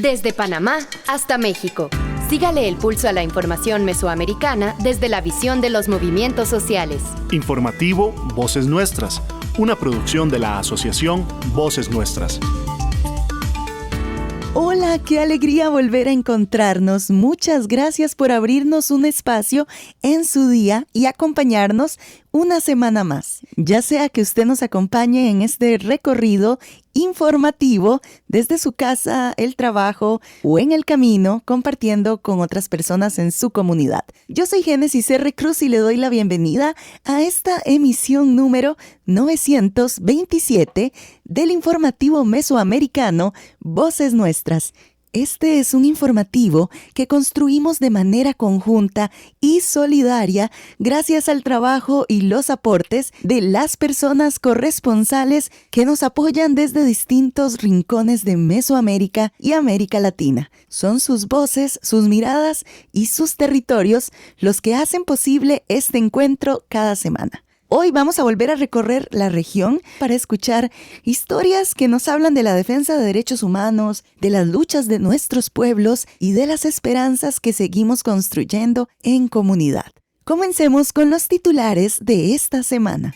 Desde Panamá hasta México. Sígale el pulso a la información mesoamericana desde la visión de los movimientos sociales. Informativo Voces Nuestras, una producción de la Asociación Voces Nuestras. Hola, qué alegría volver a encontrarnos. Muchas gracias por abrirnos un espacio en su día y acompañarnos una semana más. Ya sea que usted nos acompañe en este recorrido informativo desde su casa, el trabajo o en el camino, compartiendo con otras personas en su comunidad. Yo soy Génesis R. Cruz y le doy la bienvenida a esta emisión número 927 del informativo mesoamericano Voces Nuestras. Este es un informativo que construimos de manera conjunta y solidaria gracias al trabajo y los aportes de las personas corresponsales que nos apoyan desde distintos rincones de Mesoamérica y América Latina. Son sus voces, sus miradas y sus territorios los que hacen posible este encuentro cada semana. Hoy vamos a volver a recorrer la región para escuchar historias que nos hablan de la defensa de derechos humanos, de las luchas de nuestros pueblos y de las esperanzas que seguimos construyendo en comunidad. Comencemos con los titulares de esta semana.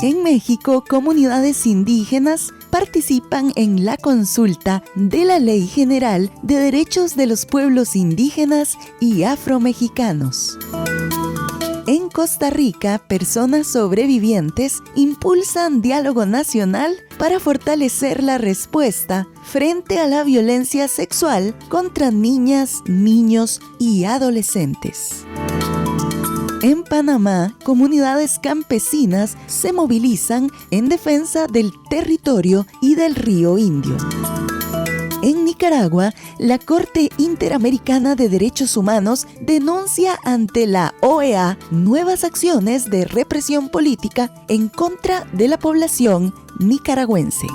En México, comunidades indígenas participan en la consulta de la Ley General de Derechos de los Pueblos Indígenas y Afromexicanos. En Costa Rica, personas sobrevivientes impulsan diálogo nacional para fortalecer la respuesta frente a la violencia sexual contra niñas, niños y adolescentes. En Panamá, comunidades campesinas se movilizan en defensa del territorio y del río Indio. En Nicaragua, la Corte Interamericana de Derechos Humanos denuncia ante la OEA nuevas acciones de represión política en contra de la población nicaragüense.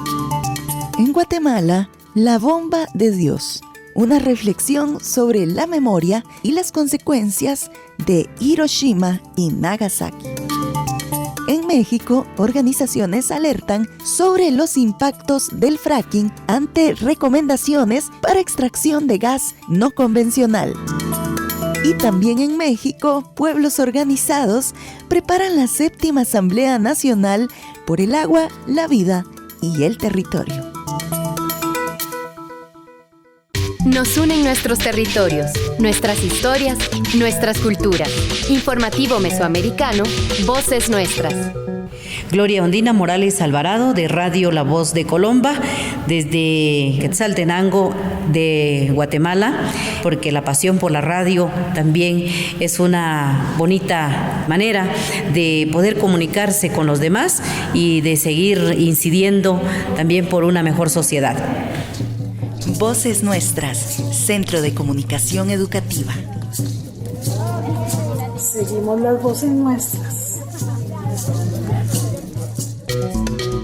En Guatemala, La Bomba de Dios, una reflexión sobre la memoria y las consecuencias de Hiroshima y Nagasaki. En México, organizaciones alertan sobre los impactos del fracking ante recomendaciones para extracción de gas no convencional. Y también en México, pueblos organizados preparan la 7ª Asamblea Nacional por el agua, la vida y el territorio. Nos unen nuestros territorios, nuestras historias, nuestras culturas. Informativo mesoamericano, Voces Nuestras. Gloria Ondina Morales Alvarado, de Radio La Voz de Colomba, desde Quetzaltenango de Guatemala, porque la pasión por la radio también es una bonita manera de poder comunicarse con los demás y de seguir incidiendo también por una mejor sociedad. Voces Nuestras, Centro de Comunicación Educativa. Seguimos las voces nuestras.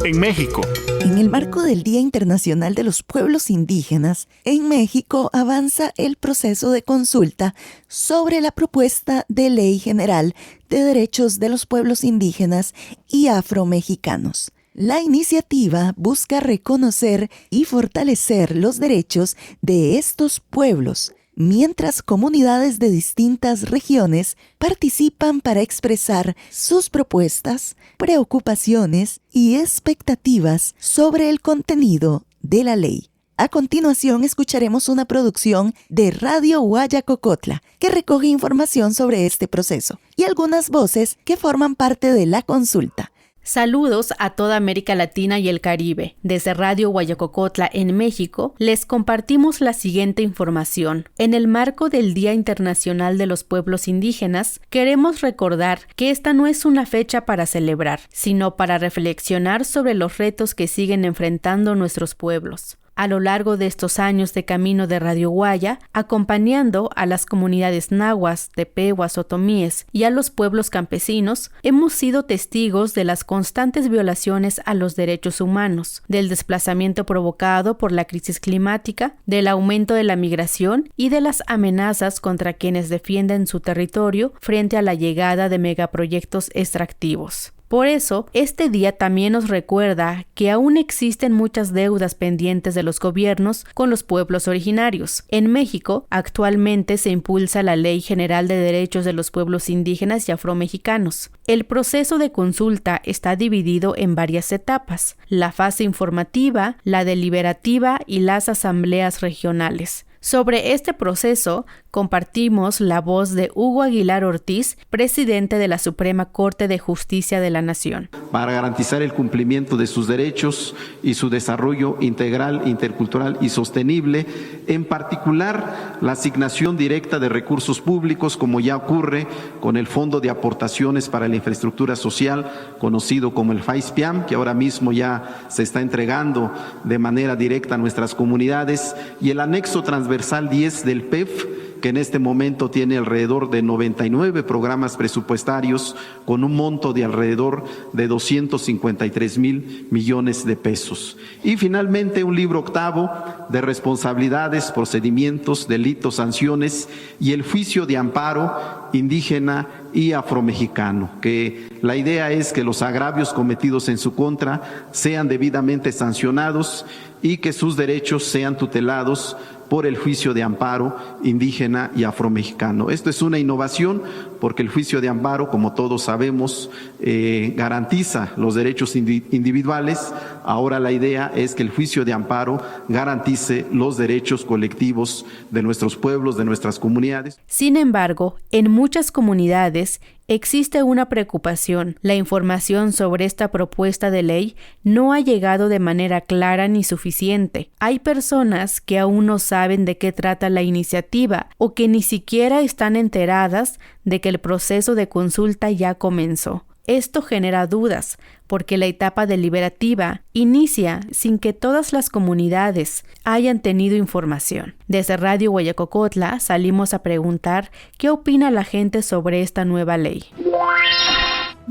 En México. En el marco del Día Internacional de los Pueblos Indígenas, en México avanza el proceso de consulta sobre la propuesta de Ley General de Derechos de los Pueblos Indígenas y Afromexicanos. La iniciativa busca reconocer y fortalecer los derechos de estos pueblos, mientras comunidades de distintas regiones participan para expresar sus propuestas, preocupaciones y expectativas sobre el contenido de la ley. A continuación escucharemos una producción de Radio Guayacocotla que recoge información sobre este proceso y algunas voces que forman parte de la consulta. Saludos a toda América Latina y el Caribe. Desde Radio Guayacocotla en México, les compartimos la siguiente información. En el marco del Día Internacional de los Pueblos Indígenas, queremos recordar que esta no es una fecha para celebrar, sino para reflexionar sobre los retos que siguen enfrentando nuestros pueblos. A lo largo de estos años de camino de Radio Guaya, acompañando a las comunidades nahuas, tepehuas, otomíes y a los pueblos campesinos, hemos sido testigos de las constantes violaciones a los derechos humanos, del desplazamiento provocado por la crisis climática, del aumento de la migración y de las amenazas contra quienes defienden su territorio frente a la llegada de megaproyectos extractivos. Por eso, este día también nos recuerda que aún existen muchas deudas pendientes de los gobiernos con los pueblos originarios. En México, actualmente se impulsa la Ley General de Derechos de los Pueblos Indígenas y Afromexicanos. El proceso de consulta está dividido en varias etapas: la fase informativa, la deliberativa y las asambleas regionales. Sobre este proceso, compartimos la voz de Hugo Aguilar Ortiz, presidente de la Suprema Corte de Justicia de la Nación. Para garantizar el cumplimiento de sus derechos y su desarrollo integral, intercultural y sostenible, en particular la asignación directa de recursos públicos, como ya ocurre con el Fondo de Aportaciones para la Infraestructura Social, conocido como el FAISPIAM, que ahora mismo ya se está entregando de manera directa a nuestras comunidades, y el anexo transversal 10 del PEF, que en este momento tiene alrededor de 99 programas presupuestarios con un monto de alrededor de 253,000 millones de pesos. Y finalmente un libro octavo de responsabilidades, procedimientos, delitos, sanciones y el juicio de amparo indígena y afromexicano, que la idea es que los agravios cometidos en su contra sean debidamente sancionados y que sus derechos sean tutelados por el juicio de amparo indígena y afromexicano. Esto es una innovación porque el juicio de amparo, como todos sabemos, garantiza los derechos individuales. Ahora la idea es que el juicio de amparo garantice los derechos colectivos de nuestros pueblos, de nuestras comunidades. Sin embargo, en muchas comunidades existe una preocupación. La información sobre esta propuesta de ley no ha llegado de manera clara ni suficiente. Hay personas que aún no saben de qué trata la iniciativa o que ni siquiera están enteradas de que el proceso de consulta ya comenzó. Esto genera dudas, porque la etapa deliberativa inicia sin que todas las comunidades hayan tenido información. Desde Radio Guayacocotla salimos a preguntar qué opina la gente sobre esta nueva ley.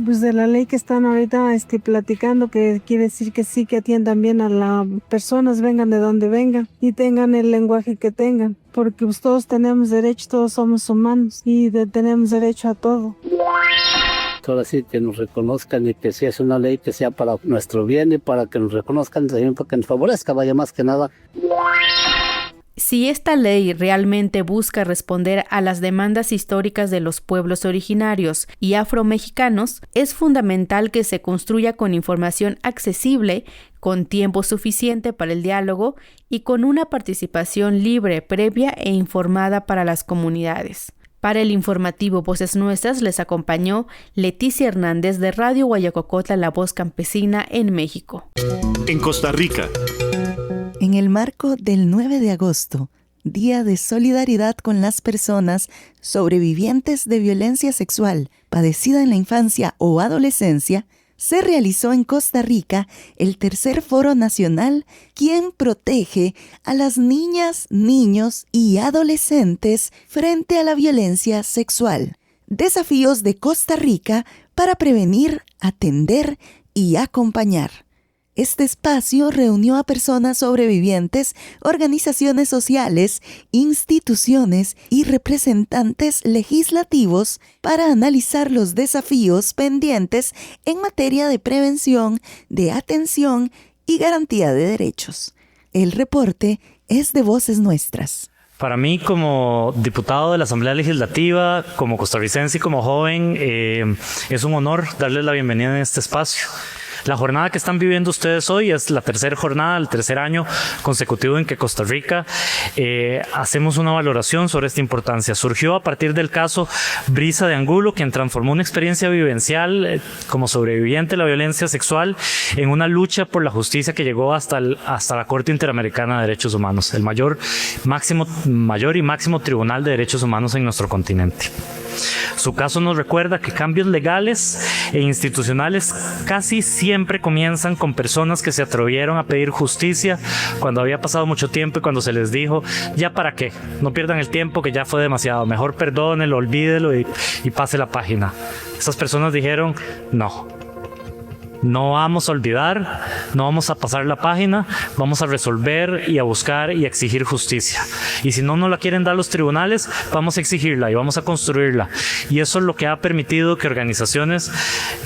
Pues de la ley que están ahorita platicando, que quiere decir que sí, que atiendan bien a las personas, vengan de donde vengan y tengan el lenguaje que tengan, porque pues todos tenemos derecho, todos somos humanos y tenemos derecho a todo. Ahora sí que nos reconozcan y que si es una ley que sea para nuestro bien y para que nos reconozcan también, para que nos favorezca, vaya más que nada. Si esta ley realmente busca responder a las demandas históricas de los pueblos originarios y afromexicanos, es fundamental que se construya con información accesible, con tiempo suficiente para el diálogo y con una participación libre, previa e informada para las comunidades. Para el informativo Voces Nuestras les acompañó Leticia Hernández de Radio Guayacocotla, La Voz Campesina en México. En Costa Rica. En el marco del 9 de agosto, Día de Solidaridad con las personas sobrevivientes de violencia sexual padecida en la infancia o adolescencia, se realizó en Costa Rica el tercer Foro Nacional ¿Quién protege a las niñas, niños y adolescentes frente a la violencia sexual? Desafíos de Costa Rica para prevenir, atender y acompañar. Este espacio reunió a personas sobrevivientes, organizaciones sociales, instituciones y representantes legislativos para analizar los desafíos pendientes en materia de prevención, de atención y garantía de derechos. El reporte es de Voces Nuestras. Para mí, como diputado de la Asamblea Legislativa, como costarricense y como joven, es un honor darles la bienvenida en este espacio. La jornada que están viviendo ustedes hoy es la tercera jornada, el tercer año consecutivo en que Costa Rica hacemos una valoración sobre esta importancia. Surgió a partir del caso Brisa de Angulo, quien transformó una experiencia vivencial como sobreviviente de la violencia sexual en una lucha por la justicia que llegó hasta la Corte Interamericana de Derechos Humanos, el mayor y máximo tribunal de derechos humanos en nuestro continente. Su caso nos recuerda que cambios legales e institucionales casi siempre comienzan con personas que se atrevieron a pedir justicia cuando había pasado mucho tiempo y cuando se les dijo, ya para qué, no pierdan el tiempo que ya fue demasiado, mejor perdónelo, olvídelo y pase la página. Esas personas dijeron, no. No vamos a olvidar, no vamos a pasar la página, vamos a resolver y a buscar y a exigir justicia. Y si no nos la quieren dar los tribunales, vamos a exigirla y vamos a construirla. Y eso es lo que ha permitido que organizaciones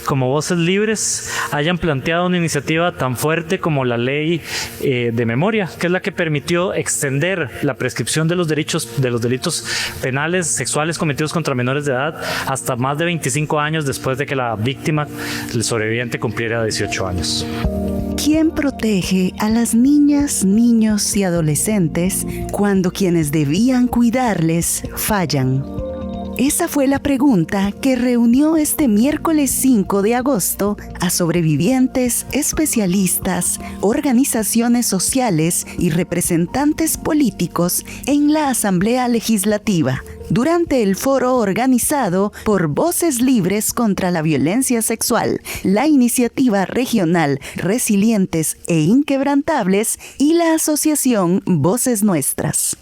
como Voces Libres hayan planteado una iniciativa tan fuerte como la ley de memoria, que es la que permitió extender la prescripción de los delitos penales sexuales cometidos contra menores de edad hasta más de 25 años después de que la víctima, el sobreviviente, cumpliera 18 años. ¿Quién protege a las niñas, niños y adolescentes cuando quienes debían cuidarles fallan? Esa fue la pregunta que reunió este miércoles 5 de agosto a sobrevivientes, especialistas, organizaciones sociales y representantes políticos en la Asamblea Legislativa, durante el foro organizado por Voces Libres contra la Violencia Sexual, la Iniciativa Regional Resilientes e Inquebrantables y la Asociación Voces Nuestras.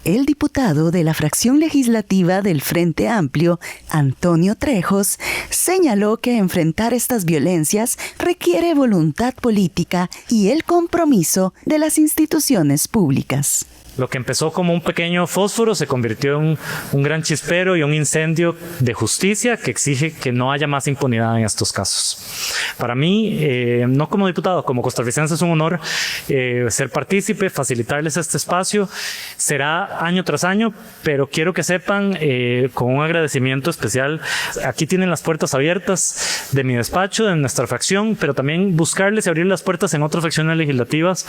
El diputado de la fracción legislativa del Frente Amplio, Antonio Trejos, señaló que enfrentar estas violencias requiere voluntad política y el compromiso de las instituciones públicas. Lo que empezó como un pequeño fósforo se convirtió en un gran chispero y un incendio de justicia que exige que no haya más impunidad en estos casos. Para mí, no como diputado, como costarricense, es un honor ser partícipe, facilitarles este espacio. Será año tras año, pero quiero que sepan, con un agradecimiento especial, aquí tienen las puertas abiertas de mi despacho, de nuestra fracción, pero también buscarles y abrir las puertas en otras fracciones legislativas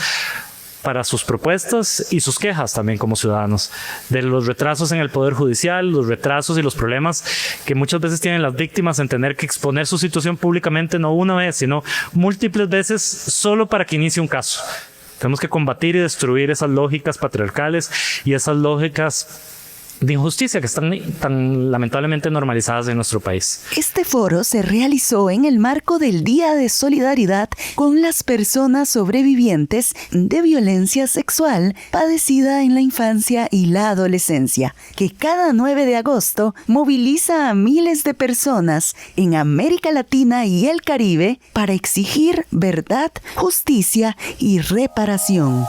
para sus propuestas y sus quejas también como ciudadanos, de los retrasos en el Poder Judicial, los retrasos y los problemas que muchas veces tienen las víctimas en tener que exponer su situación públicamente, no una vez, sino múltiples veces solo para que inicie un caso. Tenemos que combatir y destruir esas lógicas patriarcales y esas lógicas de injusticia que están tan lamentablemente normalizadas en nuestro país. Este foro se realizó en el marco del Día de Solidaridad con las personas sobrevivientes de violencia sexual padecida en la infancia y la adolescencia, que cada 9 de agosto moviliza a miles de personas en América Latina y el Caribe para exigir verdad, justicia y reparación.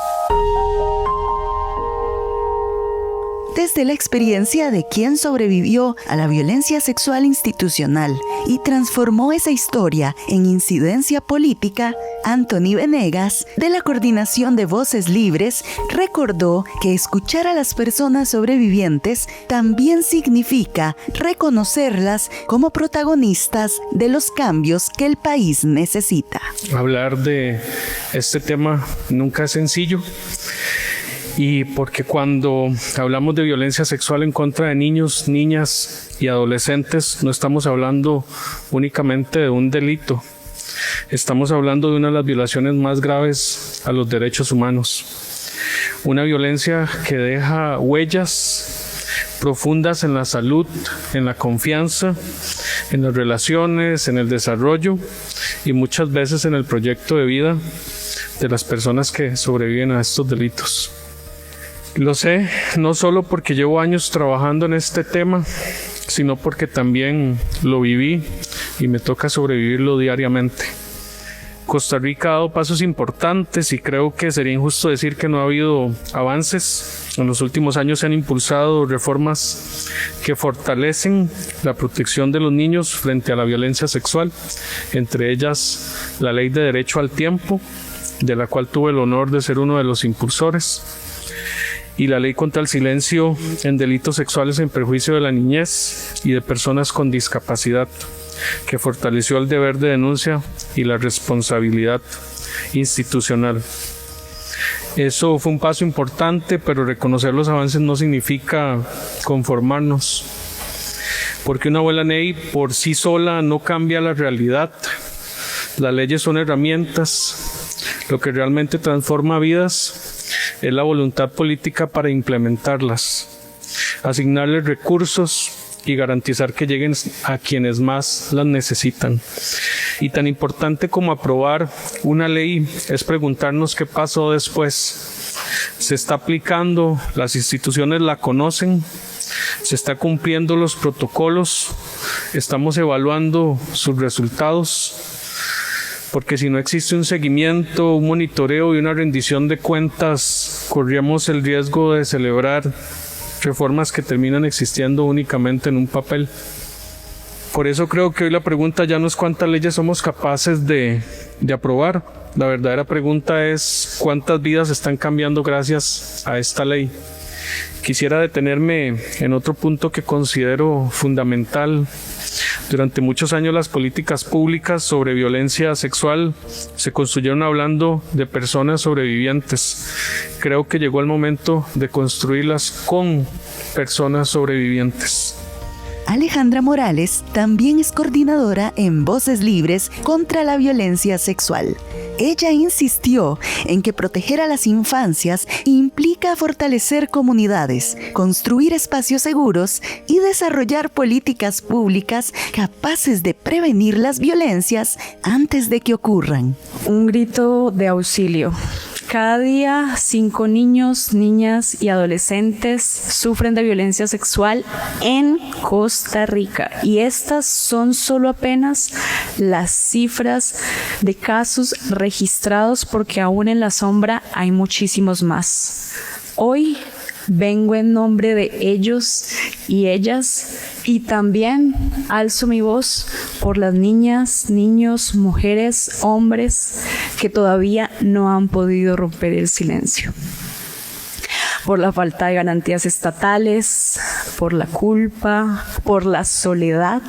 Desde la experiencia de quien sobrevivió a la violencia sexual institucional y transformó esa historia en incidencia política, Anthony Venegas, de la Coordinación de Voces Libres, recordó que escuchar a las personas sobrevivientes también significa reconocerlas como protagonistas de los cambios que el país necesita. Hablar de este tema nunca es sencillo. Y porque cuando hablamos de violencia sexual en contra de niños, niñas y adolescentes, no estamos hablando únicamente de un delito. Estamos hablando de una de las violaciones más graves a los derechos humanos. Una violencia que deja huellas profundas en la salud, en la confianza, en las relaciones, en el desarrollo y muchas veces en el proyecto de vida de las personas que sobreviven a estos delitos. Lo sé, no solo porque llevo años trabajando en este tema, sino porque también lo viví y me toca sobrevivirlo diariamente. Costa Rica ha dado pasos importantes y creo que sería injusto decir que no ha habido avances. En los últimos años se han impulsado reformas que fortalecen la protección de los niños frente a la violencia sexual, entre ellas la Ley de Derecho al Tiempo, de la cual tuve el honor de ser uno de los impulsores, y la Ley contra el Silencio en Delitos Sexuales en Perjuicio de la Niñez y de Personas con Discapacidad, que fortaleció el deber de denuncia y la responsabilidad institucional. Eso fue un paso importante, pero reconocer los avances no significa conformarnos, porque una buena ley por sí sola no cambia la realidad. Las leyes son herramientas. Lo que realmente transforma vidas es la voluntad política para implementarlas, asignarles recursos y garantizar que lleguen a quienes más las necesitan. Y tan importante como aprobar una ley es preguntarnos qué pasó después. ¿Se está aplicando? ¿Las instituciones la conocen? ¿Se está cumpliendo los protocolos? ¿Estamos evaluando sus resultados? porque si no existe un seguimiento, un monitoreo y una rendición de cuentas, corríamos el riesgo de celebrar reformas que terminan existiendo únicamente en un papel. Por eso creo que hoy la pregunta ya no es cuántas leyes somos capaces de aprobar. La verdadera pregunta es cuántas vidas están cambiando gracias a esta ley. Quisiera detenerme en otro punto que considero fundamental. Durante muchos años las políticas públicas sobre violencia sexual se construyeron hablando de personas sobrevivientes. Creo que llegó el momento de construirlas con personas sobrevivientes. Alejandra Morales también es coordinadora en Voces Libres contra la violencia sexual. Ella insistió en que proteger a las infancias implica fortalecer comunidades, construir espacios seguros y desarrollar políticas públicas capaces de prevenir las violencias antes de que ocurran. Un grito de auxilio. Cada día 5 niños, niñas y adolescentes sufren de violencia sexual en Costa Rica y estas son solo apenas las cifras de casos registrados porque aún en la sombra hay muchísimos más. Hoy vengo en nombre de ellos y ellas y también alzo mi voz por las niñas, niños, mujeres, hombres que todavía no han podido romper el silencio. Por la falta de garantías estatales, por la culpa, por la soledad,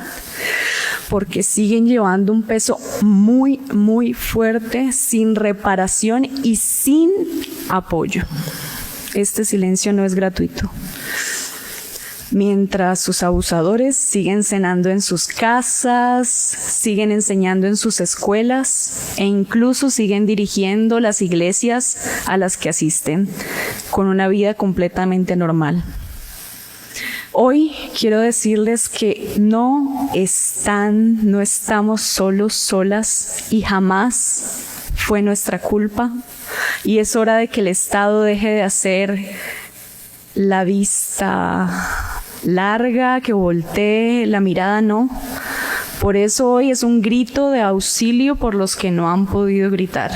porque siguen llevando un peso muy, muy fuerte, sin reparación y sin apoyo. Este silencio no es gratuito. Mientras sus abusadores siguen cenando en sus casas, siguen enseñando en sus escuelas e incluso siguen dirigiendo las iglesias a las que asisten con una vida completamente normal. Hoy quiero decirles que no estamos solos, solas y jamás fue nuestra culpa y es hora de que el Estado deje de hacer la vista larga, que voltee la mirada, no. Por eso hoy es un grito de auxilio por los que no han podido gritar.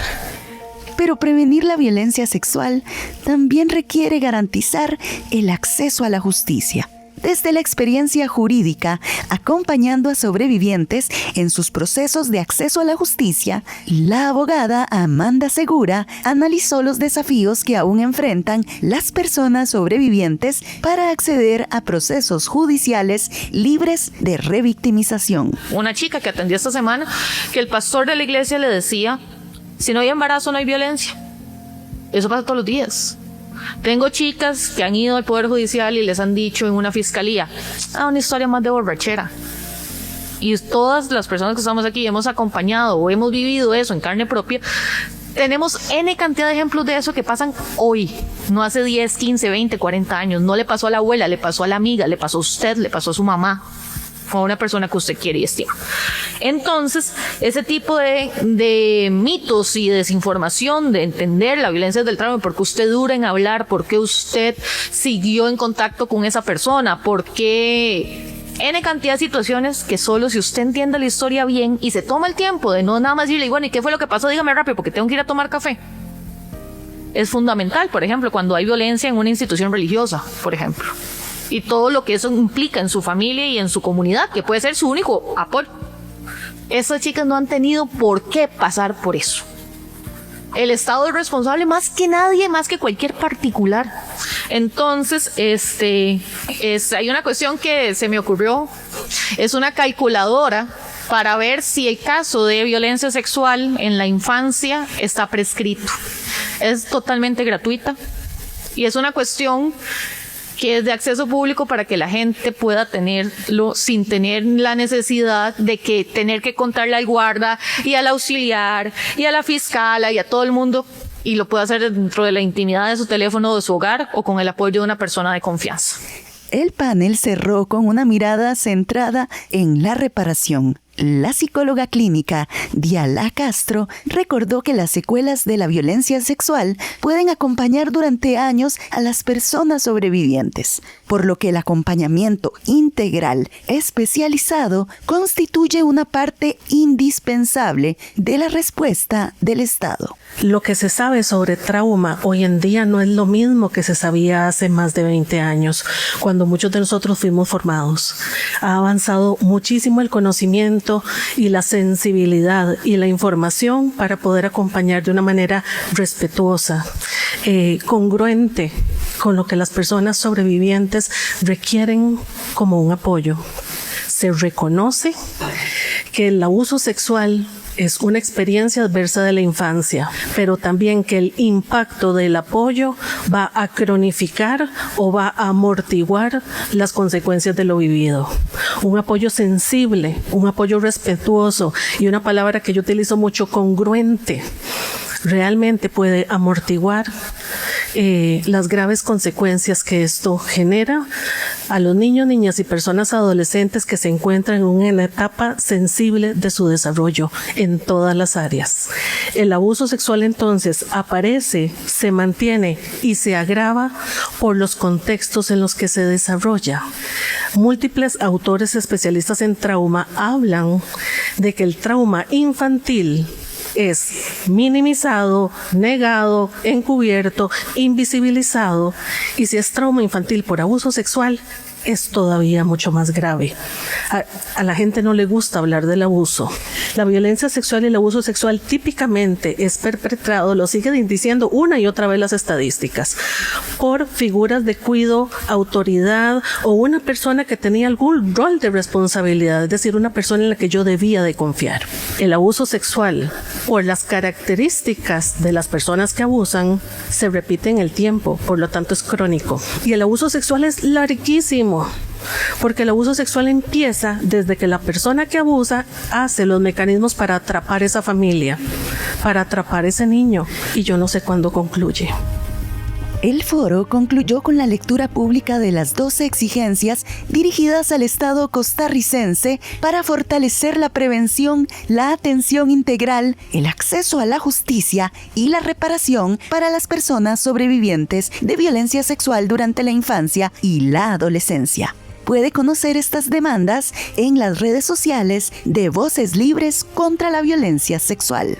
Pero prevenir la violencia sexual también requiere garantizar el acceso a la justicia. Desde la experiencia jurídica, acompañando a sobrevivientes en sus procesos de acceso a la justicia, la abogada Amanda Segura analizó los desafíos que aún enfrentan las personas sobrevivientes para acceder a procesos judiciales libres de revictimización. Una chica que atendió esta semana que el pastor de la iglesia le decía, si no hay embarazo no hay violencia. Eso pasa todos los días. Tengo chicas que han ido al Poder Judicial y les han dicho en una fiscalía, una historia más de borrachera. Y todas las personas que estamos aquí hemos acompañado o hemos vivido eso en carne propia. Tenemos N cantidad de ejemplos de eso que pasan hoy, no hace 10, 15, 20, 40 años. No le pasó a la abuela, le pasó a la amiga, le pasó a usted, le pasó a su mamá, o a una persona que usted quiere y estima. Entonces, ese tipo de mitos y desinformación, de entender la violencia del trauma, por qué usted dura en hablar, por qué usted siguió en contacto con esa persona, por qué N cantidad de situaciones que solo si usted entiende la historia bien y se toma el tiempo de no nada más decirle, bueno, ¿y qué fue lo que pasó? Dígame rápido porque tengo que ir a tomar café. Es fundamental, por ejemplo, cuando hay violencia en una institución religiosa, por ejemplo. Y todo lo que eso implica en su familia y en su comunidad, que puede ser su único apoyo. Esas chicas no han tenido por qué pasar por eso. El Estado es responsable más que nadie, más que cualquier particular. Entonces, hay una cuestión que se me ocurrió. Es una calculadora para ver si el caso de violencia sexual en la infancia está prescrito. Es totalmente gratuita y es una cuestión que es de acceso público para que la gente pueda tenerlo sin tener la necesidad de que tener que contarle al guarda y al auxiliar y a la fiscala y a todo el mundo, y lo pueda hacer dentro de la intimidad de su teléfono o de su hogar o con el apoyo de una persona de confianza. El panel cerró con una mirada centrada en la reparación. La psicóloga clínica Diala Castro recordó que las secuelas de la violencia sexual pueden acompañar durante años a las personas sobrevivientes, por lo que el acompañamiento integral especializado constituye una parte indispensable de la respuesta del Estado. Lo que se sabe sobre trauma hoy en día no es lo mismo que se sabía hace más de 20 años, cuando muchos de nosotros fuimos formados. Ha avanzado muchísimo el conocimiento y la sensibilidad y la información para poder acompañar de una manera respetuosa, congruente con lo que las personas sobrevivientes requieren como un apoyo. Se reconoce que el abuso sexual es una experiencia adversa de la infancia, pero también que el impacto del apoyo va a cronificar o va a amortiguar las consecuencias de lo vivido. Un apoyo sensible, un apoyo respetuoso y una palabra que yo utilizo mucho, congruente, realmente puede amortiguar las graves consecuencias que esto genera a los niños, niñas y personas adolescentes que se encuentran en una etapa sensible de su desarrollo en todas las áreas. El abuso sexual entonces aparece, se mantiene y se agrava por los contextos en los que se desarrolla. Múltiples autores especialistas en trauma hablan de que el trauma infantil es minimizado, negado, encubierto, invisibilizado, y si es trauma infantil por abuso sexual, es todavía mucho más grave. A la gente no le gusta hablar del abuso. La violencia sexual y el abuso sexual típicamente es perpetrado, lo siguen diciendo una y otra vez las estadísticas, por figuras de cuidado, autoridad o una persona que tenía algún rol de responsabilidad, es decir, una persona en la que yo debía de confiar. El abuso sexual, por las características de las personas que abusan, se repite en el tiempo, por lo tanto es crónico. Y el abuso sexual es larguísimo, porque el abuso sexual empieza desde que la persona que abusa hace los mecanismos para atrapar esa familia, para atrapar ese niño, y yo no sé cuándo concluye. El foro concluyó con la lectura pública de las 12 exigencias dirigidas al Estado costarricense para fortalecer la prevención, la atención integral, el acceso a la justicia y la reparación para las personas sobrevivientes de violencia sexual durante la infancia y la adolescencia. Puede conocer estas demandas en las redes sociales de Voces Libres contra la Violencia Sexual.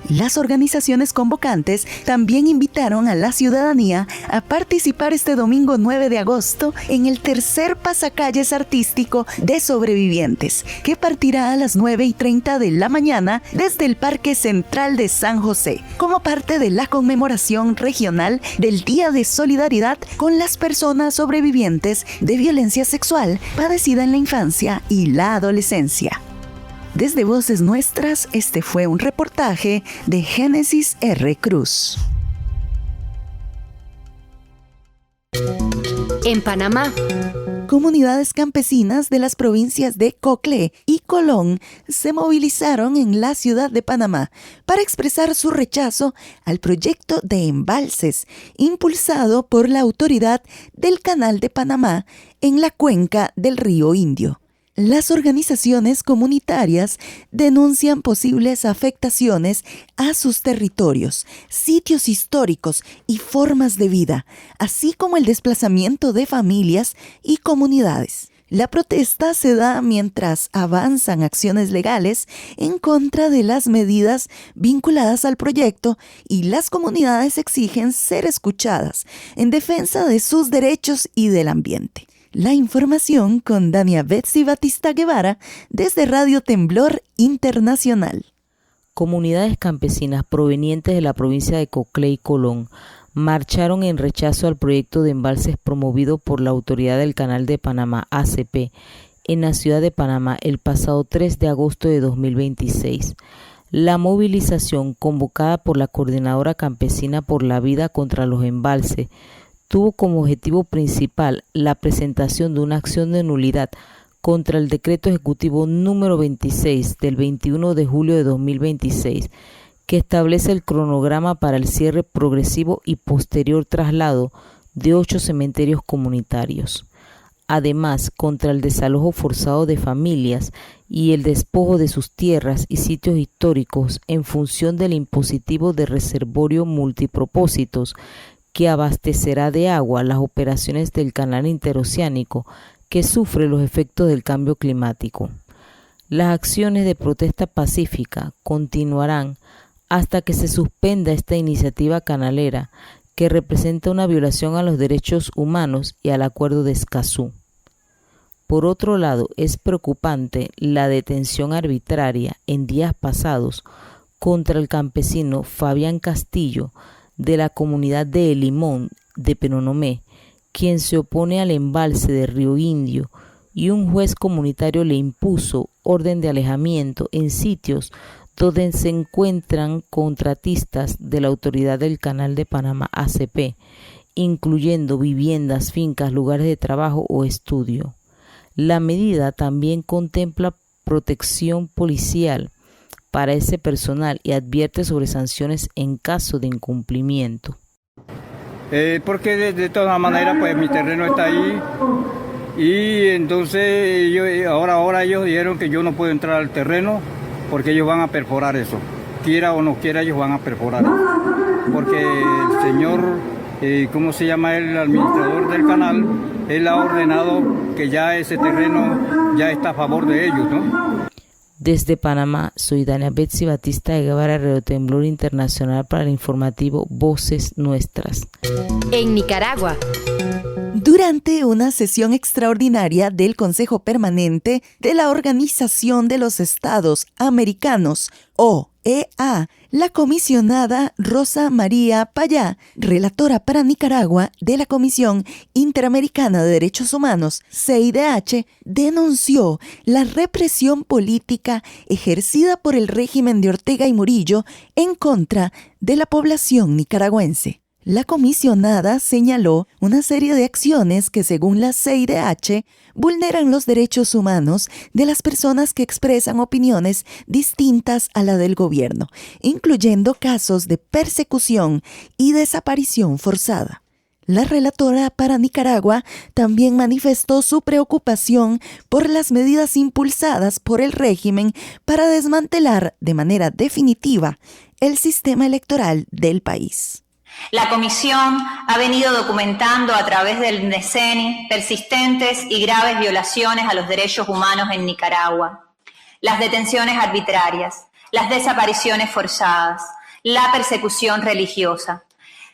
Las organizaciones convocantes también invitaron a la ciudadanía a participar este domingo 9 de agosto en el tercer pasacalles artístico de sobrevivientes, que partirá a las 9:30 de la mañana desde el Parque Central de San José, como parte de la conmemoración regional del Día de Solidaridad con las personas sobrevivientes de violencia sexual padecida en la infancia y la adolescencia. Desde Voces Nuestras, este fue un reportaje de Génesis R. Cruz. En Panamá, comunidades campesinas de las provincias de Coclé y Colón se movilizaron en la ciudad de Panamá para expresar su rechazo al proyecto de embalses impulsado por la autoridad del Canal de Panamá en la cuenca del río Indio. Las organizaciones comunitarias denuncian posibles afectaciones a sus territorios, sitios históricos y formas de vida, así como el desplazamiento de familias y comunidades. La protesta se da mientras avanzan acciones legales en contra de las medidas vinculadas al proyecto y las comunidades exigen ser escuchadas en defensa de sus derechos y del ambiente. La información con Dania Betsy Batista Guevara desde Radio Temblor Internacional. Comunidades campesinas provenientes de la provincia de Coclé y Colón marcharon en rechazo al proyecto de embalses promovido por la Autoridad del Canal de Panamá, ACP, en la ciudad de Panamá el pasado 3 de agosto de 2026. La movilización, convocada por la Coordinadora Campesina por la Vida contra los Embalses, tuvo como objetivo principal la presentación de una acción de nulidad contra el Decreto Ejecutivo número 26 del 21 de julio de 2026, que establece el cronograma para el cierre progresivo y posterior traslado de 8 cementerios comunitarios. Además, contra el desalojo forzado de familias y el despojo de sus tierras y sitios históricos en función del impositivo de reservorio multipropósitos que abastecerá de agua las operaciones del canal interoceánico que sufre los efectos del cambio climático. Las acciones de protesta pacífica continuarán hasta que se suspenda esta iniciativa canalera que representa una violación a los derechos humanos y al Acuerdo de Escazú. Por otro lado, es preocupante la detención arbitraria en días pasados contra el campesino Fabián Castillo de la comunidad de El Limón de Penonomé, quien se opone al embalse de Río Indio, y un juez comunitario le impuso orden de alejamiento en sitios donde se encuentran contratistas de la Autoridad del Canal de Panamá ACP, incluyendo viviendas, fincas, lugares de trabajo o estudio. La medida también contempla protección policial para ese personal y advierte sobre sanciones en caso de incumplimiento. Porque de todas maneras pues mi terreno está ahí y entonces ahora ellos dijeron que yo no puedo entrar al terreno porque ellos van a perforar eso. Quiera o no quiera, ellos van a perforar eso. Porque el señor, ¿cómo se llama el administrador del canal? Él ha ordenado que ya ese terreno ya está a favor de ellos, ¿no? Desde Panamá, soy Dania Betsy Batista de Guevara, Radio Temblor Internacional para el informativo Voces Nuestras. En Nicaragua. Durante una sesión extraordinaria del Consejo Permanente de la Organización de los Estados Americanos, OEA, la comisionada Rosa María Payá, relatora para Nicaragua de la Comisión Interamericana de Derechos Humanos, CIDH, denunció la represión política ejercida por el régimen de Ortega y Murillo en contra de la población nicaragüense. La comisionada señaló una serie de acciones que, según la CIDH, vulneran los derechos humanos de las personas que expresan opiniones distintas a la del gobierno, incluyendo casos de persecución y desaparición forzada. La relatora para Nicaragua también manifestó su preocupación por las medidas impulsadas por el régimen para desmantelar de manera definitiva el sistema electoral del país. La Comisión ha venido documentando a través del NECENI persistentes y graves violaciones a los derechos humanos en Nicaragua, las detenciones arbitrarias, las desapariciones forzadas, la persecución religiosa,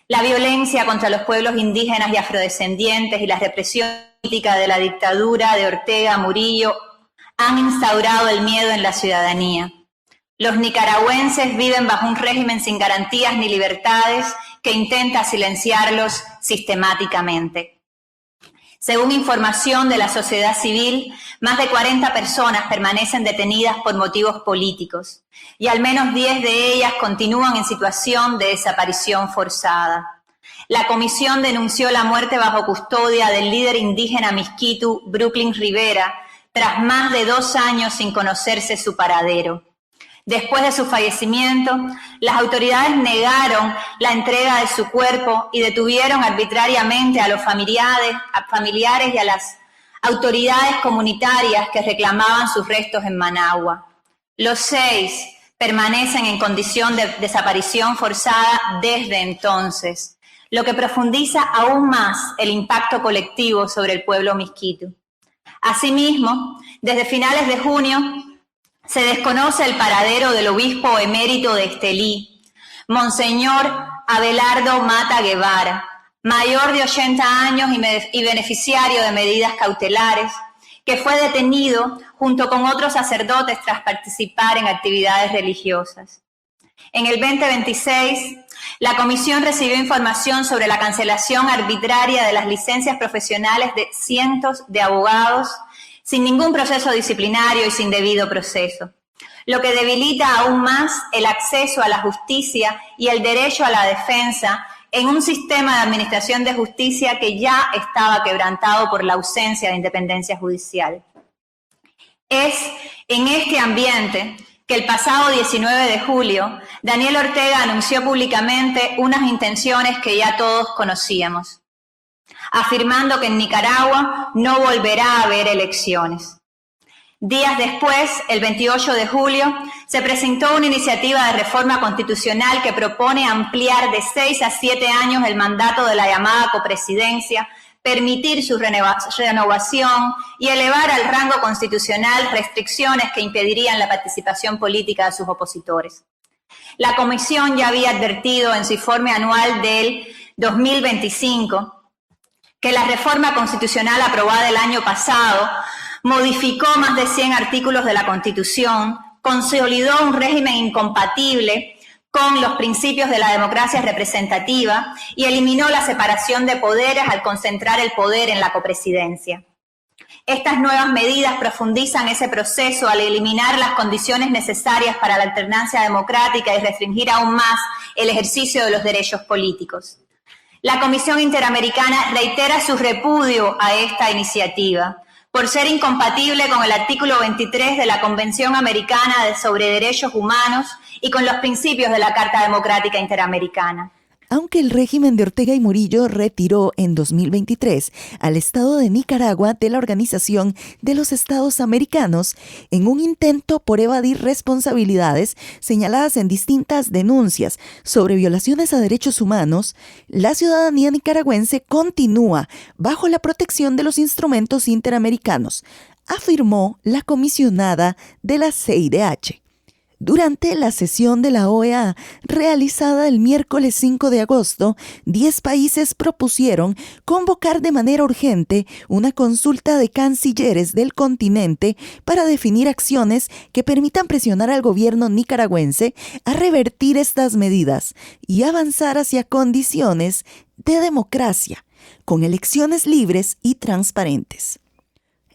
la violencia contra los pueblos indígenas y afrodescendientes y la represión política de la dictadura de Ortega Murillo han instaurado el miedo en la ciudadanía. Los nicaragüenses viven bajo un régimen sin garantías ni libertades que intenta silenciarlos sistemáticamente. Según información de la sociedad civil, más de 40 personas permanecen detenidas por motivos políticos y al menos 10 de ellas continúan en situación de desaparición forzada. La comisión denunció la muerte bajo custodia del líder indígena Miskitu, Brooklyn Rivera, tras más de 2 años sin conocerse su paradero. Después de su fallecimiento, las autoridades negaron la entrega de su cuerpo y detuvieron arbitrariamente a los familiares y a las autoridades comunitarias que reclamaban sus restos en Managua. Los 6 permanecen en condición de desaparición forzada desde entonces, lo que profundiza aún más el impacto colectivo sobre el pueblo miskitu. Asimismo, desde finales de junio, se desconoce el paradero del obispo emérito de Estelí, Monseñor Abelardo Mata Guevara, mayor de 80 años y beneficiario de medidas cautelares, que fue detenido junto con otros sacerdotes tras participar en actividades religiosas. En el 2026, la Comisión recibió información sobre la cancelación arbitraria de las licencias profesionales de cientos de abogados sin ningún proceso disciplinario y sin debido proceso, lo que debilita aún más el acceso a la justicia y el derecho a la defensa en un sistema de administración de justicia que ya estaba quebrantado por la ausencia de independencia judicial. Es en este ambiente que el pasado 19 de julio, Daniel Ortega anunció públicamente unas intenciones que ya todos conocíamos: afirmando que en Nicaragua no volverá a haber elecciones. Días después, el 28 de julio, se presentó una iniciativa de reforma constitucional que propone ampliar de 6 a 7 años el mandato de la llamada copresidencia, permitir su renovación y elevar al rango constitucional restricciones que impedirían la participación política de sus opositores. La Comisión ya había advertido en su informe anual del 2025 que la reforma constitucional aprobada el año pasado modificó más de 100 artículos de la Constitución, consolidó un régimen incompatible con los principios de la democracia representativa y eliminó la separación de poderes al concentrar el poder en la copresidencia. Estas nuevas medidas profundizan ese proceso al eliminar las condiciones necesarias para la alternancia democrática y restringir aún más el ejercicio de los derechos políticos. La Comisión Interamericana reitera su repudio a esta iniciativa por ser incompatible con el artículo 23 de la Convención Americana sobre Derechos Humanos y con los principios de la Carta Democrática Interamericana. Aunque el régimen de Ortega y Murillo retiró en 2023 al Estado de Nicaragua de la Organización de los Estados Americanos en un intento por evadir responsabilidades señaladas en distintas denuncias sobre violaciones a derechos humanos, la ciudadanía nicaragüense continúa bajo la protección de los instrumentos interamericanos, afirmó la comisionada de la CIDH. Durante la sesión de la OEA realizada el miércoles 5 de agosto, 10 países propusieron convocar de manera urgente una consulta de cancilleres del continente para definir acciones que permitan presionar al gobierno nicaragüense a revertir estas medidas y avanzar hacia condiciones de democracia, con elecciones libres y transparentes.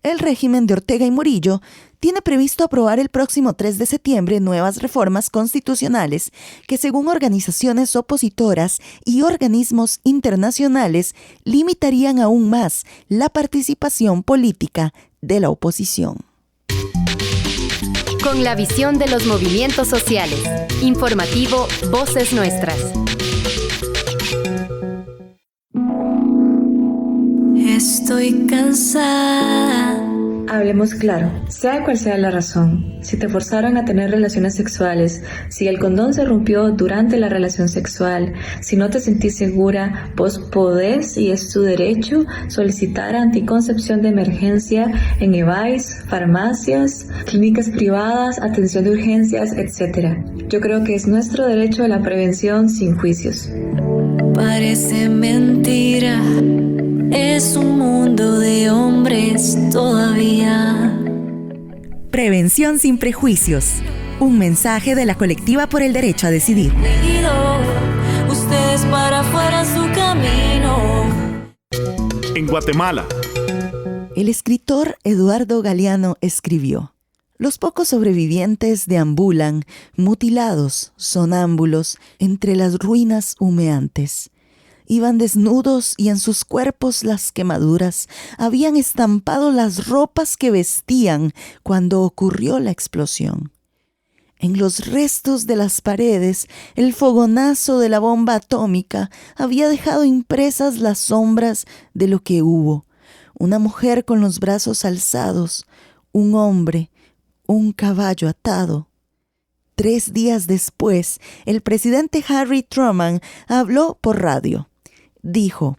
El régimen de Ortega y Murillo tiene previsto aprobar el próximo 3 de septiembre nuevas reformas constitucionales que, según organizaciones opositoras y organismos internacionales, limitarían aún más la participación política de la oposición. Con la visión de los movimientos sociales. Informativo Voces Nuestras. Estoy cansada. Hablemos claro, sea cual sea la razón. Si te forzaron a tener relaciones sexuales, si el condón se rompió durante la relación sexual, si no te sentís segura, vos podés, y es tu derecho, solicitar anticoncepción de emergencia en EVAIS, farmacias, clínicas privadas, atención de urgencias, etc. Yo creo que es nuestro derecho a la prevención sin juicios. Parece mentira. Es un mundo de hombres todavía. Prevención sin prejuicios. Un mensaje de la Colectiva por el Derecho a Decidir. Ustedes para afuera su camino. En Guatemala. El escritor Eduardo Galeano escribió: los pocos sobrevivientes deambulan, mutilados, sonámbulos, entre las ruinas humeantes. Iban desnudos y en sus cuerpos las quemaduras habían estampado las ropas que vestían cuando ocurrió la explosión. En los restos de las paredes, el fogonazo de la bomba atómica había dejado impresas las sombras de lo que hubo: una mujer con los brazos alzados, un hombre, un caballo atado. 3 días después, el presidente Harry Truman habló por radio. Dijo: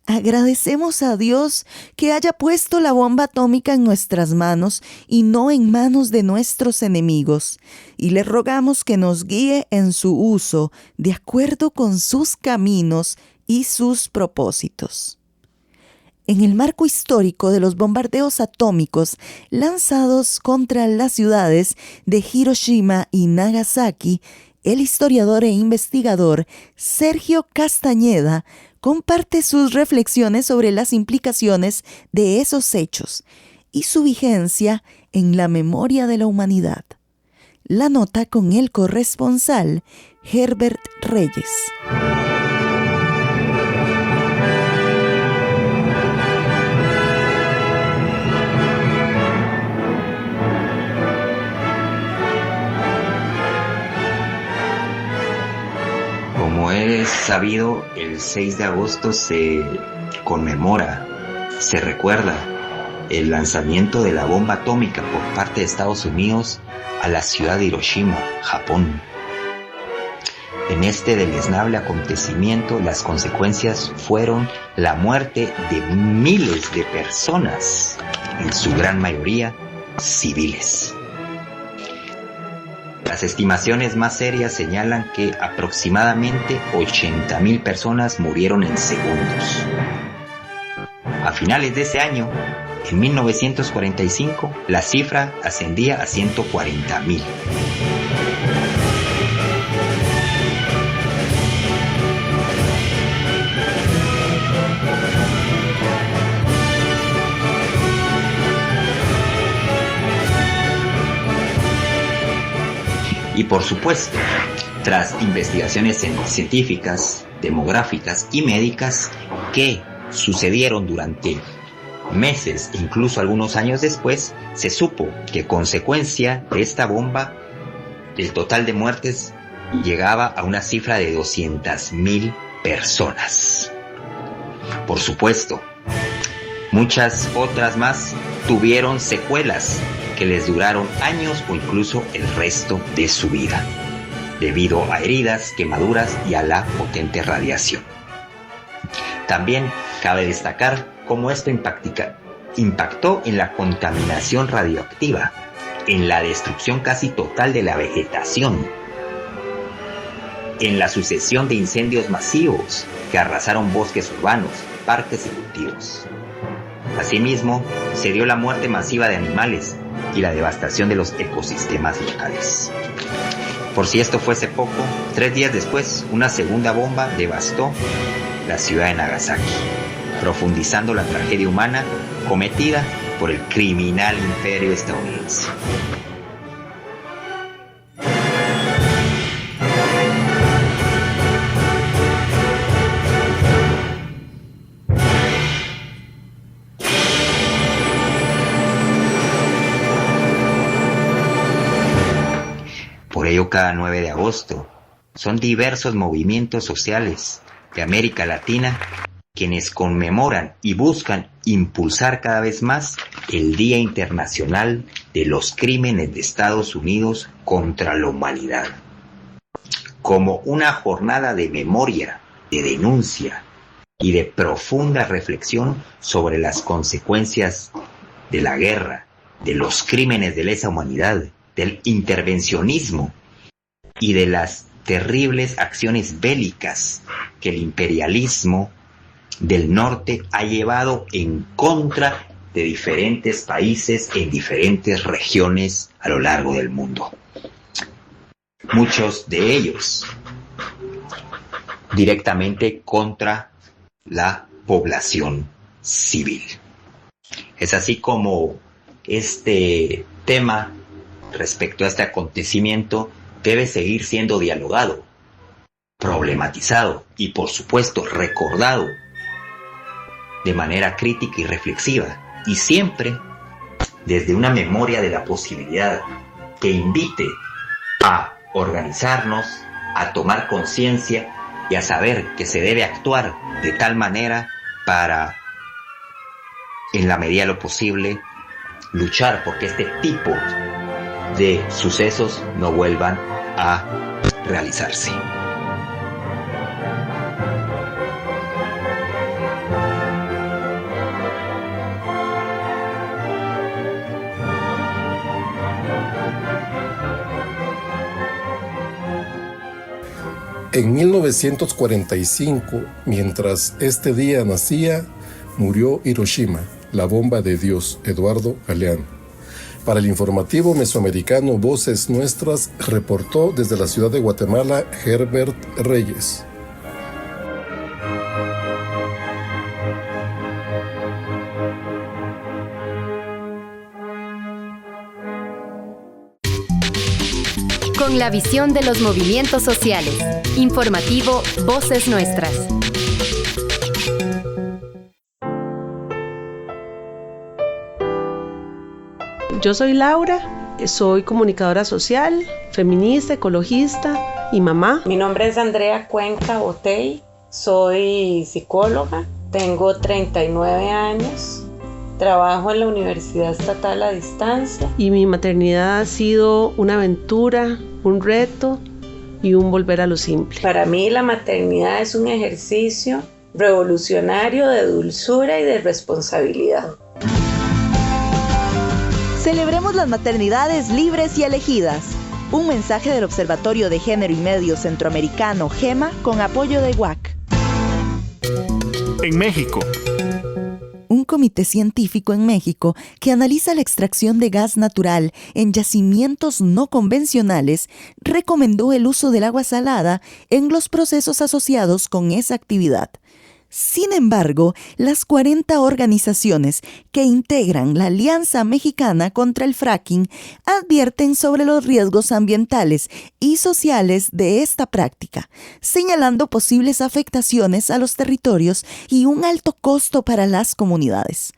agradecemos a Dios que haya puesto la bomba atómica en nuestras manos y no en manos de nuestros enemigos, y le rogamos que nos guíe en su uso de acuerdo con sus caminos y sus propósitos. En el marco histórico de los bombardeos atómicos lanzados contra las ciudades de Hiroshima y Nagasaki, el historiador e investigador Sergio Castañeda comparte sus reflexiones sobre las implicaciones de esos hechos y su vigencia en la memoria de la humanidad. La nota con el corresponsal Herbert Reyes. Como es sabido, el 6 de agosto se conmemora, se recuerda el lanzamiento de la bomba atómica por parte de Estados Unidos a la ciudad de Hiroshima, Japón. En este deleznable acontecimiento, las consecuencias fueron la muerte de miles de personas, en su gran mayoría civiles. Las estimaciones más serias señalan que aproximadamente 80,000 personas murieron en segundos. A finales de ese año, en 1945, la cifra ascendía a 140,000. Y por supuesto, tras investigaciones científicas, demográficas y médicas que sucedieron durante meses, incluso algunos años después, se supo que consecuencia de esta bomba, el total de muertes llegaba a una cifra de 200,000 personas. Por supuesto, muchas otras más tuvieron secuelas que les duraron años o incluso el resto de su vida, debido a heridas, quemaduras y a la potente radiación. También cabe destacar cómo esto impactó en la contaminación radioactiva, en la destrucción casi total de la vegetación, en la sucesión de incendios masivos que arrasaron bosques urbanos, parques y cultivos. Asimismo, se dio la muerte masiva de animales y la devastación de los ecosistemas locales. Por si esto fuese poco, 3 días después, una segunda bomba devastó la ciudad de Nagasaki, profundizando la tragedia humana cometida por el criminal imperio estadounidense. Por ello, cada 9 de agosto son diversos movimientos sociales de América Latina quienes conmemoran y buscan impulsar cada vez más el Día Internacional de los Crímenes de Estados Unidos contra la Humanidad, como una jornada de memoria, de denuncia y de profunda reflexión sobre las consecuencias de la guerra, de los crímenes de lesa humanidad, del intervencionismo y de las terribles acciones bélicas que el imperialismo del norte ha llevado en contra de diferentes países en diferentes regiones a lo largo del mundo. Muchos de ellos directamente contra la población civil. Es así como este tema respecto a este acontecimiento debe seguir siendo dialogado, problematizado y por supuesto recordado de manera crítica y reflexiva, y siempre desde una memoria de la posibilidad que invite a organizarnos, a tomar conciencia y a saber que se debe actuar de tal manera para, en la medida de lo posible, luchar porque este tipo de sucesos no vuelvan a realizarse. En 1945, mientras este día nacía, murió Hiroshima, la bomba de Dios, Eduardo Galeano. Para el informativo mesoamericano Voces Nuestras, reportó desde la ciudad de Guatemala Herbert Reyes. Con la visión de los movimientos sociales. Informativo Voces Nuestras. Yo soy Laura, soy comunicadora social, feminista, ecologista y mamá. Mi nombre es Andrea Cuenca Botey, soy psicóloga, Tengo 39 años. Trabajo en la Universidad Estatal a distancia. Y mi maternidad ha sido una aventura, un reto y un volver a lo simple. Para mí la maternidad es un ejercicio revolucionario de dulzura y de responsabilidad. Celebremos las maternidades libres y elegidas. Un mensaje del Observatorio de Género y Medio Centroamericano, GEMA, con apoyo de UAC. En México. Un comité científico en México que analiza la extracción de gas natural en yacimientos no convencionales recomendó el uso del agua salada en los procesos asociados con esa actividad. Sin embargo, las 40 organizaciones que integran la Alianza Mexicana contra el Fracking advierten sobre los riesgos ambientales y sociales de esta práctica, señalando posibles afectaciones a los territorios y un alto costo para las comunidades.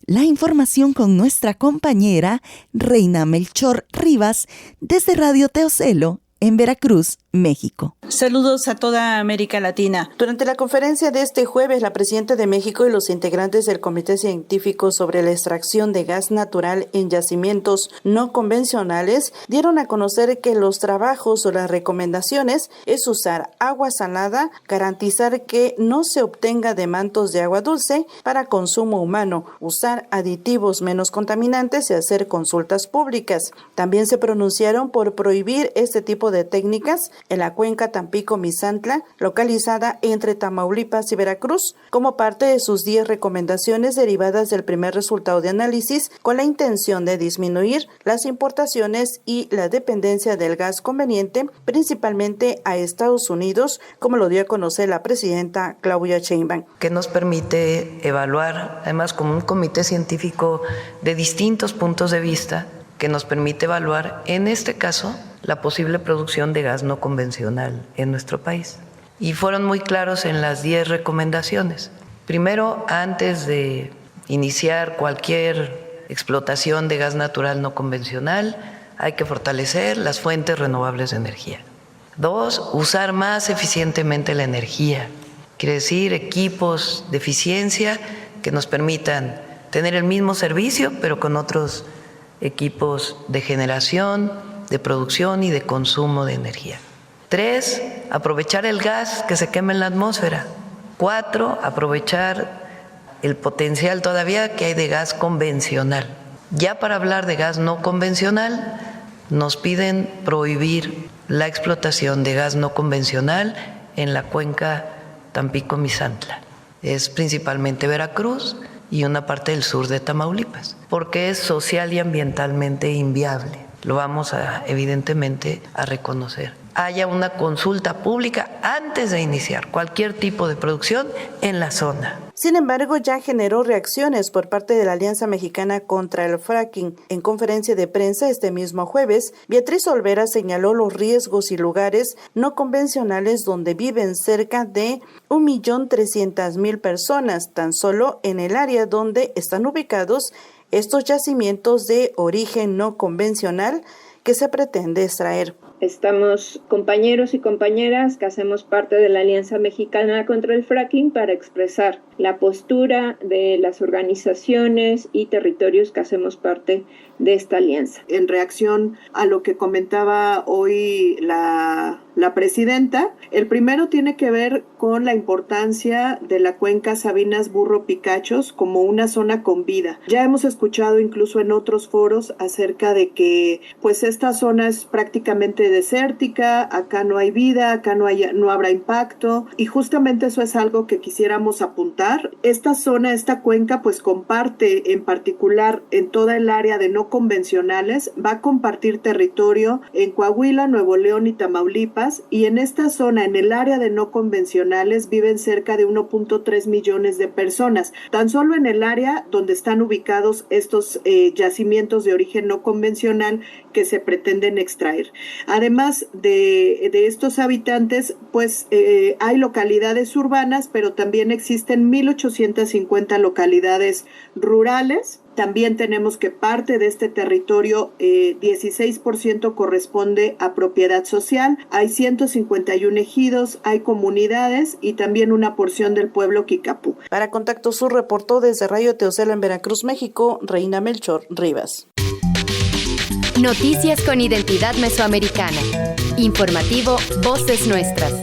La información con nuestra compañera Reina Melchor Rivas desde Radio Teocelo en Veracruz, México. Saludos a toda América Latina. Durante la conferencia de este jueves, la presidenta de México y los integrantes del Comité Científico sobre la Extracción de Gas Natural en Yacimientos No Convencionales dieron a conocer que los trabajos o las recomendaciones es usar agua salada, garantizar que no se obtenga de mantos de agua dulce para consumo humano, usar aditivos menos contaminantes y hacer consultas públicas. También se pronunciaron por prohibir este tipo de técnicas en la cuenca Tampico-Misantla, localizada entre Tamaulipas y Veracruz, como parte de sus 10 recomendaciones derivadas del primer resultado de análisis, con la intención de disminuir las importaciones y la dependencia del gas conveniente, principalmente a Estados Unidos, como lo dio a conocer la presidenta Claudia Sheinbaum. Que nos permite evaluar, además como un comité científico de distintos puntos de vista, que nos permite evaluar, en este caso, la posible producción de gas no convencional en nuestro país. Y fueron muy claros en las 10 recomendaciones. Primero, antes de iniciar cualquier explotación de gas natural no convencional, hay que fortalecer las fuentes renovables de energía. 2, usar más eficientemente la energía. Quiere decir equipos de eficiencia que nos permitan tener el mismo servicio, pero con otros equipos de generación, de producción y de consumo de energía. 3, aprovechar el gas que se quema en la atmósfera. 4, aprovechar el potencial todavía que hay de gas convencional. Ya para hablar de gas no convencional, nos piden prohibir la explotación de gas no convencional en la cuenca Tampico-Misantla. Es principalmente Veracruz y una parte del sur de Tamaulipas, porque es social y ambientalmente inviable. Lo vamos evidentemente a reconocer. Haya una consulta pública antes de iniciar cualquier tipo de producción en la zona. Sin embargo, ya generó reacciones por parte de la Alianza Mexicana contra el Fracking. En conferencia de prensa este mismo jueves, Beatriz Olvera señaló los riesgos y lugares no convencionales donde viven cerca de 1.300.000 personas, tan solo en el área donde están ubicados estos yacimientos de origen no convencional que se pretende extraer. Estamos compañeros y compañeras que hacemos parte de la Alianza Mexicana contra el Fracking para expresar la postura de las organizaciones y territorios que hacemos parte de esta alianza. En reacción a lo que comentaba hoy la presidenta, el primero tiene que ver con la importancia de la cuenca Sabinas Burro Picachos como una zona con vida. Ya hemos escuchado incluso en otros foros acerca de que pues esta zona es prácticamente desértica, acá no hay vida, acá no habrá impacto, y justamente eso es algo que quisiéramos apuntar. Esta zona, esta cuenca pues comparte en particular en toda el área de no convencionales, va a compartir territorio en Coahuila, Nuevo León y Tamaulipas, y en esta zona, en el área de no convencionales, viven cerca de 1.3 millones de personas. Tan solo en el área donde están ubicados estos yacimientos de origen no convencional que se pretenden extraer. Además de estos habitantes, pues hay localidades urbanas, pero también existen 1.850 localidades rurales También tenemos que parte de este territorio, 16% corresponde a propiedad social. Hay 151 ejidos, hay comunidades y también una porción del pueblo Kikapú. Para Contacto Sur reportó desde Radio Teocela en Veracruz, México, Reina Melchor Rivas. Noticias con identidad mesoamericana. Informativo Voces Nuestras.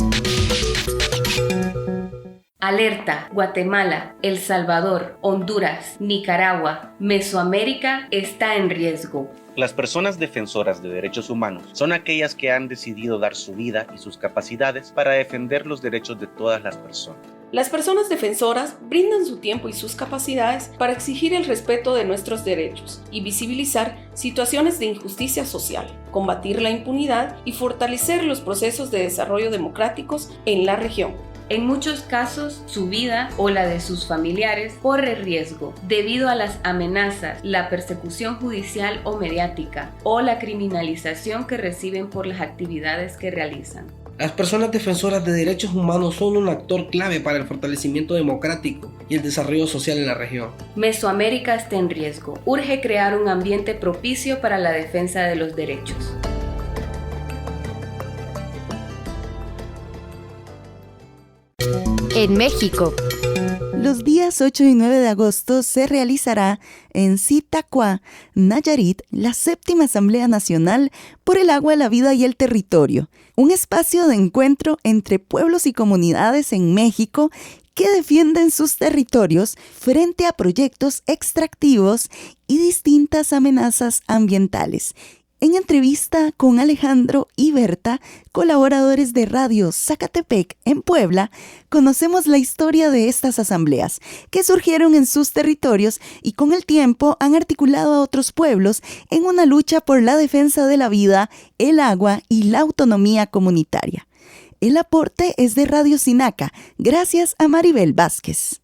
Alerta, Guatemala, El Salvador, Honduras, Nicaragua, Mesoamérica está en riesgo. Las personas defensoras de derechos humanos son aquellas que han decidido dar su vida y sus capacidades para defender los derechos de todas las personas. Las personas defensoras brindan su tiempo y sus capacidades para exigir el respeto de nuestros derechos y visibilizar situaciones de injusticia social, combatir la impunidad y fortalecer los procesos de desarrollo democráticos en la región. En muchos casos, su vida o la de sus familiares corre riesgo debido a las amenazas, la persecución judicial o mediática o la criminalización que reciben por las actividades que realizan. Las personas defensoras de derechos humanos son un actor clave para el fortalecimiento democrático y el desarrollo social en la región. Mesoamérica está en riesgo. Urge crear un ambiente propicio para la defensa de los derechos. En México, los días 8 y 9 de agosto se realizará en Zitácuaro, Nayarit, la 7ª Asamblea Nacional por el Agua, la Vida y el Territorio, un espacio de encuentro entre pueblos y comunidades en México que defienden sus territorios frente a proyectos extractivos y distintas amenazas ambientales. En entrevista con Alejandro y Berta, colaboradores de Radio Zacatepec en Puebla, conocemos la historia de estas asambleas, que surgieron en sus territorios y con el tiempo han articulado a otros pueblos en una lucha por la defensa de la vida, el agua y la autonomía comunitaria. El aporte es de Radio Sinaca, gracias a Maribel Vázquez.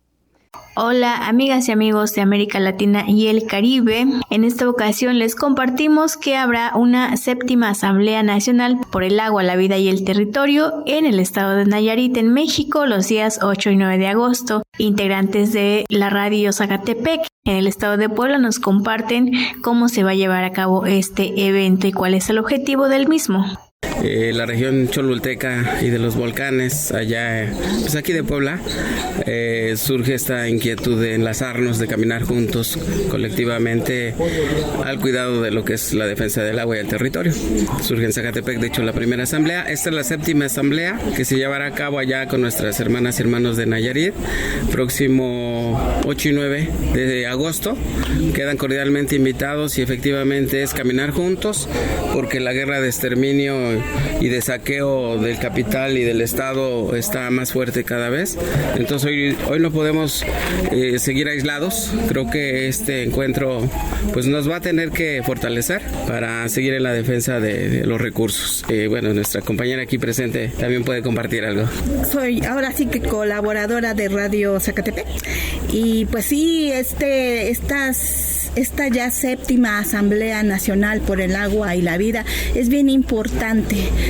Hola amigas y amigos de América Latina y el Caribe, en esta ocasión les compartimos que habrá una 7ª Asamblea Nacional por el Agua, la Vida y el Territorio en el estado de Nayarit, en México, los días 8 y 9 de agosto. Integrantes de la Radio Zacatepec en el estado de Puebla nos comparten cómo se va a llevar a cabo este evento y cuál es el objetivo del mismo. La región cholulteca y de los volcanes, allá, pues aquí de Puebla, surge esta inquietud de enlazarnos, de caminar juntos colectivamente al cuidado de lo que es la defensa del agua y el territorio. Surge en Zacatepec, de hecho, la primera asamblea. Esta es la 7ª asamblea que se llevará a cabo allá con nuestras hermanas y hermanos de Nayarit, próximo 8 y 9 de agosto. Quedan cordialmente invitados y efectivamente es caminar juntos, porque la guerra de exterminio y de saqueo del capital y del Estado está más fuerte cada vez. Entonces hoy no podemos seguir aislados. Creo que este encuentro pues nos va a tener que fortalecer para seguir en la defensa de los recursos. Bueno, nuestra compañera aquí presente también puede compartir algo. Soy ahora sí que colaboradora de Radio Zacatepec y pues sí, esta ya 7ª Asamblea Nacional por el Agua y la Vida es bien importante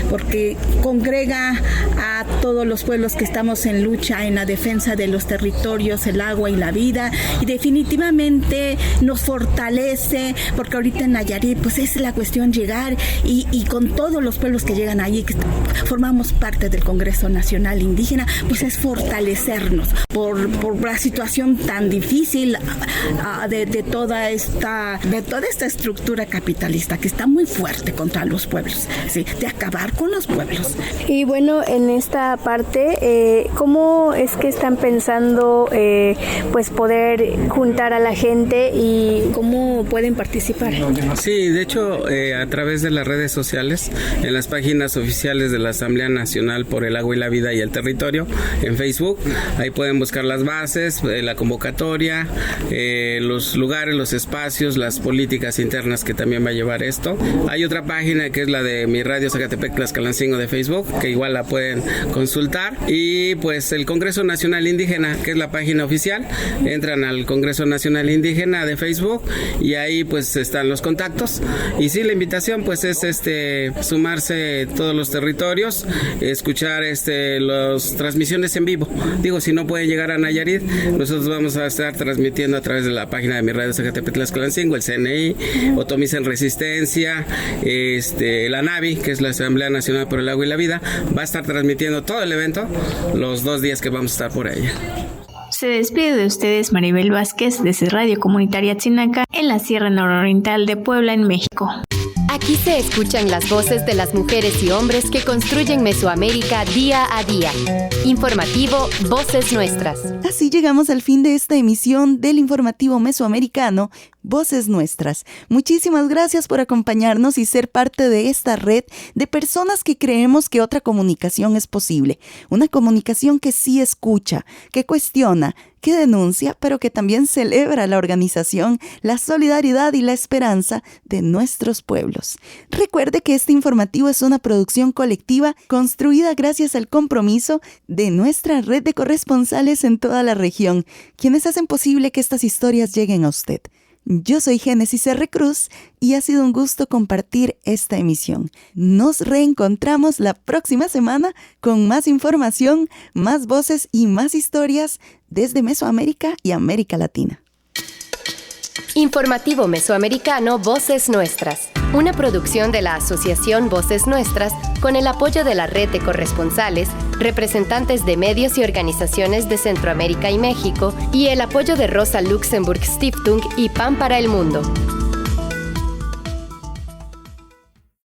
porque congrega a todos los pueblos que estamos en lucha en la defensa de los territorios, el agua y la vida, y definitivamente nos fortalece porque ahorita en Nayarit pues es la cuestión llegar y con todos los pueblos que llegan allí, que formamos parte del Congreso Nacional Indígena, pues es fortalecernos por la situación tan difícil de toda esta estructura capitalista que está muy fuerte contra los pueblos, ¿sí? De acabar con los pueblos. Y bueno, en esta parte, ¿cómo es que están pensando pues poder juntar a la gente y cómo pueden participar? Sí, de hecho, a través de las redes sociales, en las páginas oficiales de la Asamblea Nacional por el Agua y la Vida y el Territorio, en Facebook, ahí pueden buscar las bases, la convocatoria, los lugares, los espacios, las políticas internas que también va a llevar esto. Hay otra página que es la de Mi Radio Zacatepec Tlaxcalancingo de Facebook, que igual la pueden consultar. Y pues el Congreso Nacional Indígena, que es la página oficial, entran al Congreso Nacional Indígena de Facebook y ahí pues están los contactos. Y sí, la invitación pues es sumarse todos los territorios, escuchar las transmisiones en vivo. Digo, si no pueden llegar a Nayarit, nosotros vamos a estar transmitiendo a través de la página de Mi Radio Zacatepec Tlaxcalancingo, el CNI, Otomisa en Resistencia, la NAVI, que es la Asamblea Nacional por el Agua y la Vida, va a estar transmitiendo todo el evento los 2 días que vamos a estar por ella. Se despide de ustedes Maribel Vázquez desde Radio Comunitaria Tzinaca en la Sierra Nororiental de Puebla, en México. Aquí se escuchan las voces de las mujeres y hombres que construyen Mesoamérica día a día. Informativo Voces Nuestras. Así llegamos al fin de esta emisión del Informativo Mesoamericano Voces Nuestras. Muchísimas gracias por acompañarnos y ser parte de esta red de personas que creemos que otra comunicación es posible. Una comunicación que sí escucha, que cuestiona, que denuncia, pero que también celebra la organización, la solidaridad y la esperanza de nuestros pueblos. Recuerde que este informativo es una producción colectiva construida gracias al compromiso de nuestra red de corresponsales en toda la región, quienes hacen posible que estas historias lleguen a usted. Yo soy Génesis R. Cruz y ha sido un gusto compartir esta emisión. Nos reencontramos la próxima semana con más información, más voces y más historias desde Mesoamérica y América Latina. Informativo Mesoamericano Voces Nuestras, una producción de la Asociación Voces Nuestras con el apoyo de la Red de Corresponsales, representantes de medios y organizaciones de Centroamérica y México y el apoyo de Rosa Luxemburg Stiftung y Pan para el Mundo.